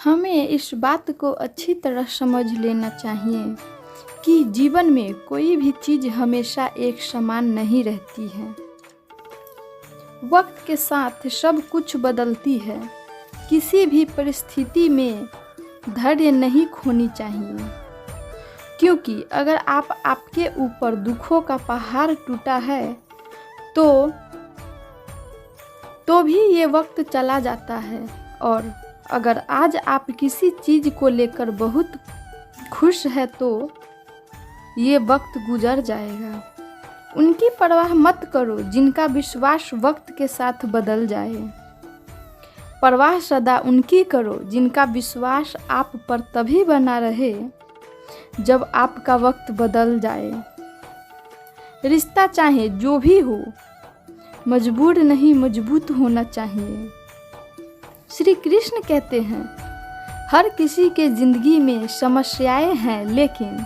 हमें इस बात को अच्छी तरह समझ लेना चाहिए कि जीवन में कोई भी चीज़ हमेशा एक समान नहीं रहती है। वक्त के साथ सब कुछ बदलती है। किसी भी परिस्थिति में धैर्य नहीं खोनी चाहिए, क्योंकि अगर आपके ऊपर दुखों का पहाड़ टूटा है तो भी ये वक्त चला जाता है। और अगर आज आप किसी चीज़ को लेकर बहुत खुश है तो ये वक्त गुजर जाएगा। उनकी परवाह मत करो जिनका विश्वास वक्त के साथ बदल जाए। परवाह सदा उनकी करो जिनका विश्वास आप पर तभी बना रहे जब आपका वक्त बदल जाए। रिश्ता चाहे जो भी हो, मजबूर नहीं मजबूत होना चाहिए। श्री कृष्ण कहते हैं, हर किसी के जिंदगी में समस्याएं हैं, लेकिन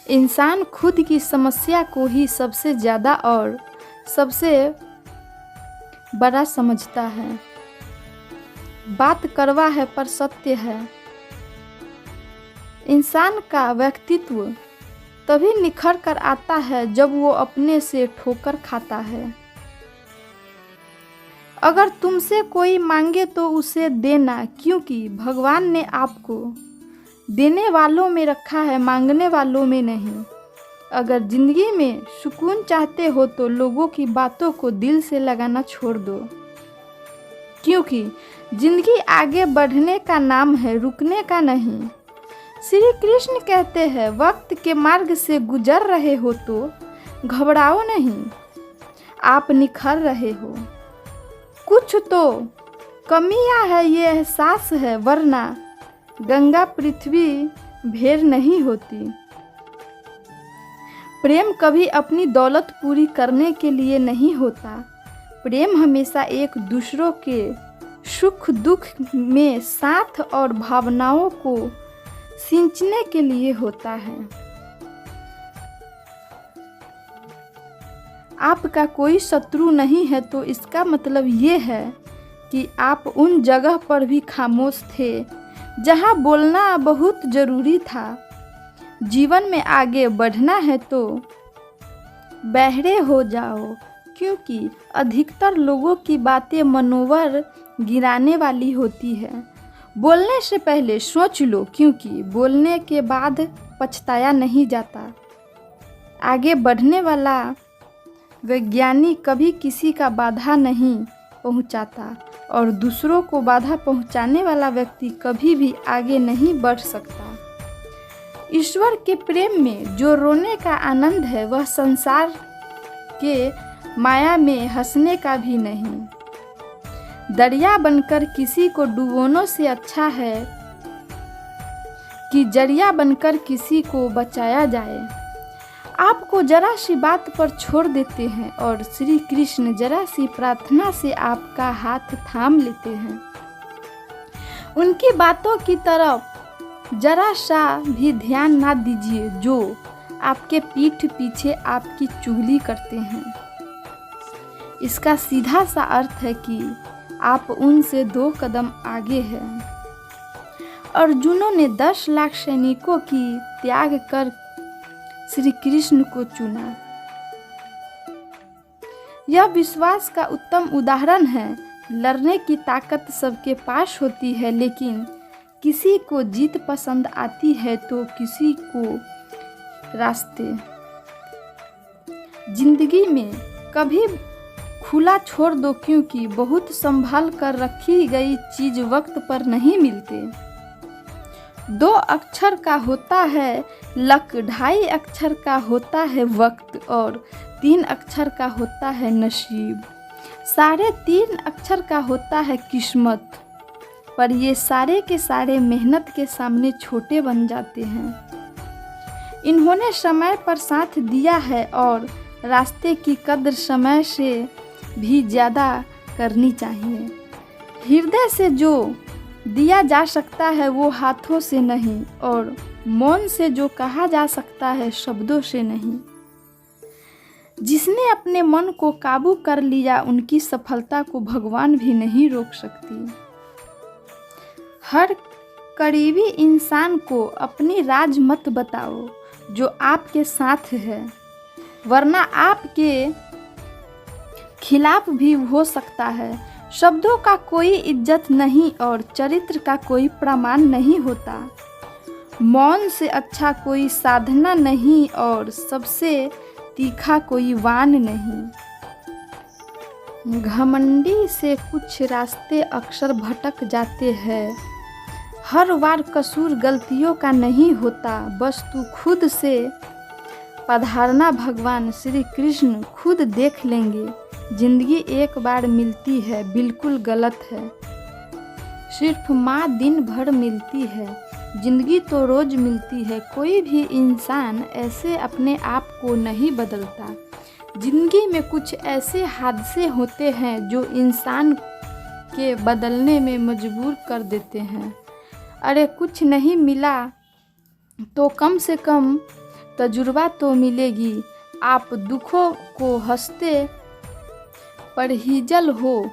इंसान खुद की समस्या को ही सबसे ज़्यादा और सबसे बड़ा समझता है। बात कड़वा है पर सत्य है। इंसान का व्यक्तित्व तभी निखर कर आता है जब वो अपने से ठोकर खाता है। अगर तुमसे कोई मांगे तो उसे देना, क्योंकि भगवान ने आपको देने वालों में रखा है, मांगने वालों में नहीं। अगर जिंदगी में सुकून चाहते हो तो लोगों की बातों को दिल से लगाना छोड़ दो, क्योंकि जिंदगी आगे बढ़ने का नाम है, रुकने का नहीं। श्री कृष्ण कहते हैं, वक्त के मार्ग से गुजर रहे हो तो घबराओ नहीं, आप निखर रहे हो। कुछ तो कमियां है ये एहसास है, वरना गंगा पृथ्वी भेर नहीं होती। प्रेम कभी अपनी दौलत पूरी करने के लिए नहीं होता। प्रेम हमेशा एक दूसरों के सुख दुख में साथ और भावनाओं को सींचने के लिए होता है। आपका कोई शत्रु नहीं है तो इसका मतलब ये है कि आप उन जगह पर भी खामोश थे जहां बोलना बहुत ज़रूरी था। जीवन में आगे बढ़ना है तो बहरे हो जाओ, क्योंकि अधिकतर लोगों की बातें मनोबल गिराने वाली होती है। बोलने से पहले सोच लो, क्योंकि बोलने के बाद पछताया नहीं जाता। आगे बढ़ने वाला वैज्ञानिक कभी किसी का बाधा नहीं पहुंचाता, और दूसरों को बाधा पहुंचाने वाला व्यक्ति कभी भी आगे नहीं बढ़ सकता। ईश्वर के प्रेम में जो रोने का आनंद है वह संसार के माया में हंसने का भी नहीं। दरिया बनकर किसी को डुबोने से अच्छा है कि जरिया बनकर किसी को बचाया जाए। आपको जरा सी बात पर छोड़ देते हैं और श्री कृष्ण जरा सी प्रार्थना से आपका हाथ थाम लेते हैं। उनकी बातों की तरफ जरा सा भी ध्यान ना दीजिए जो आपके पीठ पीछे आपकी चुगली करते हैं। इसका सीधा सा अर्थ है कि आप उनसे 2 कदम आगे हैं। अर्जुनों ने 10 लाख सैनिकों की त्याग कर श्री कृष्ण को चुना। यह विश्वास का उत्तम उदाहरण है। लड़ने की ताकत सबके पास होती है, लेकिन किसी को जीत पसंद आती है तो किसी को रास्ते। जिंदगी में कभी खुला छोड़ दो, क्योंकि बहुत संभाल कर रखी गई चीज वक्त पर नहीं मिलते। 2 अक्षर का होता है लक, 2.5 अक्षर का होता है वक्त, और 3 अक्षर का होता है नसीब। 3.5 अक्षर का होता है किस्मत। पर ये सारे के सारे मेहनत के सामने छोटे बन जाते हैं। इन्होंने समय पर साथ दिया है, और रास्ते की कद्र समय से भी ज़्यादा करनी चाहिए। हृदय से जो दिया जा सकता है वो हाथों से नहीं, और मौन से जो कहा जा सकता है शब्दों से नहीं। जिसने अपने मन को काबू कर लिया, उनकी सफलता को भगवान भी नहीं रोक सकती। हर करीबी इंसान को अपनी राज मत बताओ जो आपके साथ है, वरना आपके खिलाफ भी हो सकता है। शब्दों का कोई इज्जत नहीं और चरित्र का कोई प्रमाण नहीं होता। मौन से अच्छा कोई साधना नहीं और सबसे तीखा कोई वान नहीं। घमंडी से कुछ रास्ते अक्सर भटक जाते हैं। हर बार कसूर गलतियों का नहीं होता, बस तू खुद से पधारना, भगवान श्री कृष्ण खुद देख लेंगे। जिंदगी एक बार मिलती है, बिल्कुल गलत है। सिर्फ माँ दिन भर मिलती है, जिंदगी तो रोज मिलती है। कोई भी इंसान ऐसे अपने आप को नहीं बदलता। जिंदगी में कुछ ऐसे हादसे होते हैं जो इंसान के बदलने में मजबूर कर देते हैं। अरे कुछ नहीं मिला तो कम से कम तजुर्बा तो मिलेगी। आप दुखों को हंसते परहिजल हो।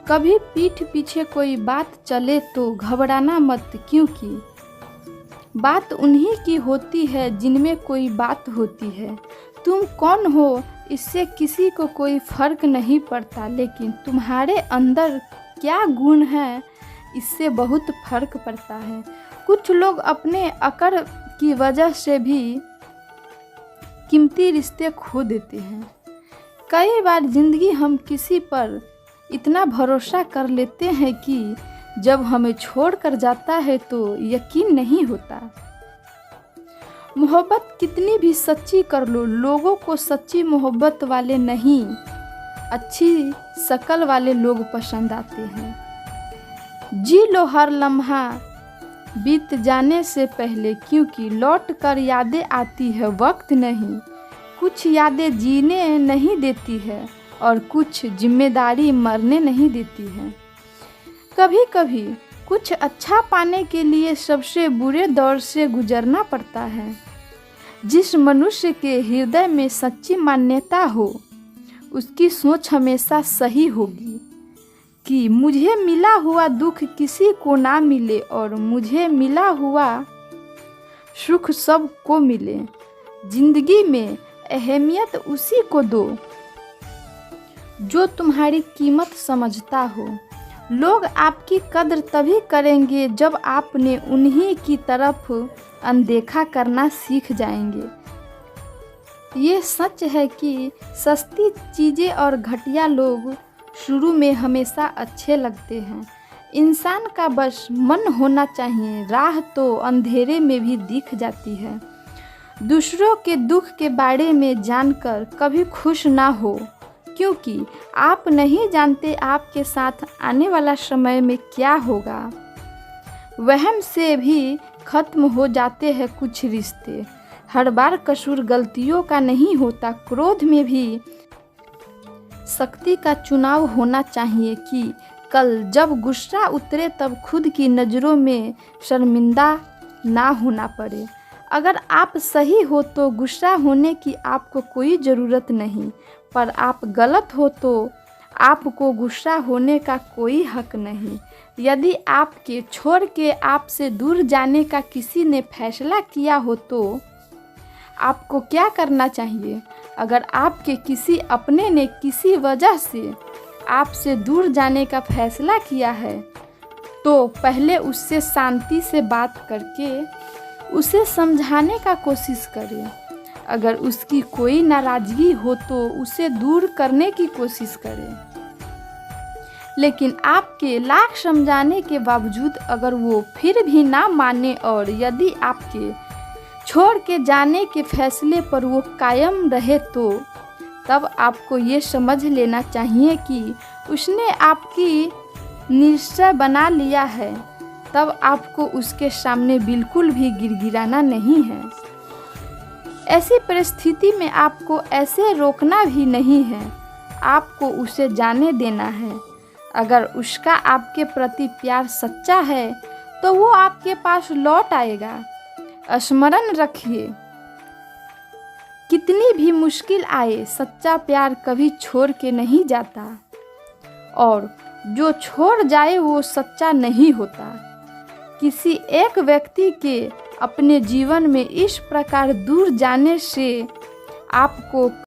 कभी पीठ पीछे कोई बात चले तो घबराना मत, क्योंकि बात उन्हीं की होती है जिनमें कोई बात होती है। तुम कौन हो इससे किसी को कोई फर्क नहीं पड़ता, लेकिन तुम्हारे अंदर क्या गुण है इससे बहुत फर्क पड़ता है। कुछ लोग अपने अकड़ की वजह से भी कीमती रिश्ते खो देते हैं। कई बार जिंदगी हम किसी पर इतना भरोसा कर लेते हैं कि जब हमें छोड़कर जाता है तो यकीन नहीं होता। मोहब्बत कितनी भी सच्ची कर लो, लोगों को सच्ची मोहब्बत वाले नहीं, अच्छी शक्ल वाले लोग पसंद आते हैं। जी लो हर लम्हा बीत जाने से पहले, क्योंकि लौट कर यादें आती है, वक्त नहीं। कुछ यादें जीने नहीं देती है और कुछ जिम्मेदारी मरने नहीं देती है। कभी कभी कुछ अच्छा पाने के लिए सबसे बुरे दौर से गुजरना पड़ता है। जिस मनुष्य के हृदय में सच्ची मान्यता हो, उसकी सोच हमेशा सही होगी कि मुझे मिला हुआ दुख किसी को ना मिले और मुझे मिला हुआ सुख सबको मिले। जिंदगी में अहमियत उसी को दो जो तुम्हारी कीमत समझता हो। लोग आपकी कद्र तभी करेंगे जब आपने उन्हीं की तरफ अनदेखा करना सीख जाएंगे। ये सच है कि सस्ती चीज़ें और घटिया लोग शुरू में हमेशा अच्छे लगते हैं। इंसान का बस मन होना चाहिए, राह तो अंधेरे में भी दिख जाती है। दूसरों के दुख के बारे में जानकर कभी खुश ना हो, क्योंकि आप नहीं जानते आपके साथ आने वाला समय में क्या होगा। वहम से भी खत्म हो जाते हैं कुछ रिश्ते। हर बार कसूर गलतियों का नहीं होता। क्रोध में भी शक्ति का चुनाव होना चाहिए कि कल जब गुस्सा उतरे तब खुद की नज़रों में शर्मिंदा ना होना पड़े। अगर आप सही हो तो गुस्सा होने की आपको कोई ज़रूरत नहीं, पर आप गलत हो तो आपको गुस्सा होने का कोई हक नहीं। यदि आपके छोड़ के आपसे दूर जाने का किसी ने फैसला किया हो तो आपको क्या करना चाहिए? अगर आपके किसी अपने ने किसी वजह से आपसे दूर जाने का फैसला किया है तो पहले उससे शांति से बात करके उसे समझाने का कोशिश करें। अगर उसकी कोई नाराज़गी हो तो उसे दूर करने की कोशिश करें। लेकिन आपके लाख समझाने के बावजूद अगर वो फिर भी ना माने और यदि आपके छोड़ के जाने के फैसले पर वो कायम रहे तो तब आपको ये समझ लेना चाहिए कि उसने आपकी निश्चय बना लिया है। तब आपको उसके सामने बिल्कुल भी गिड़गिड़ाना नहीं है। ऐसी परिस्थिति में आपको ऐसे रोकना भी नहीं है, आपको उसे जाने देना है। अगर उसका आपके प्रति प्यार सच्चा है तो वो आपके पास लौट आएगा। स्मरण रखिए, कितनी भी मुश्किल आए, सच्चा प्यार कभी छोड़ के नहीं जाता और जो छोड़ जाए वो सच्चा नहीं होता। किसी एक व्यक्ति के अपने जीवन में इस प्रकार दूर जाने से आपको